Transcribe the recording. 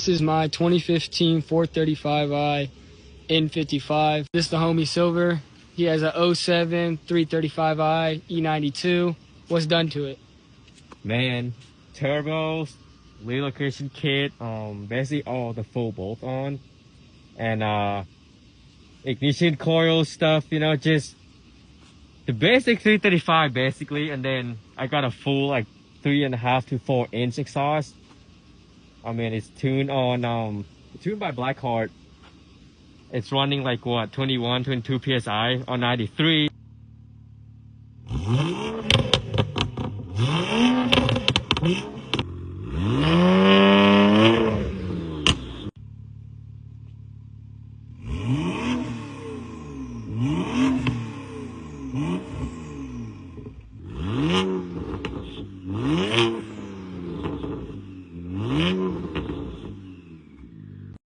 This is my 2015 435i N55. This is the homie Silver. He has a 07 335i E92. What's done to it? Man, turbos, relocation kit, basically all the full bolt on, and ignition coil stuff, you know, just the basic 335 basically, and then I got a full like 3.5 to 4 inch exhaust. I mean, it's tuned on tuned by Blackheart. It's running like what, 21, 22 psi on 93.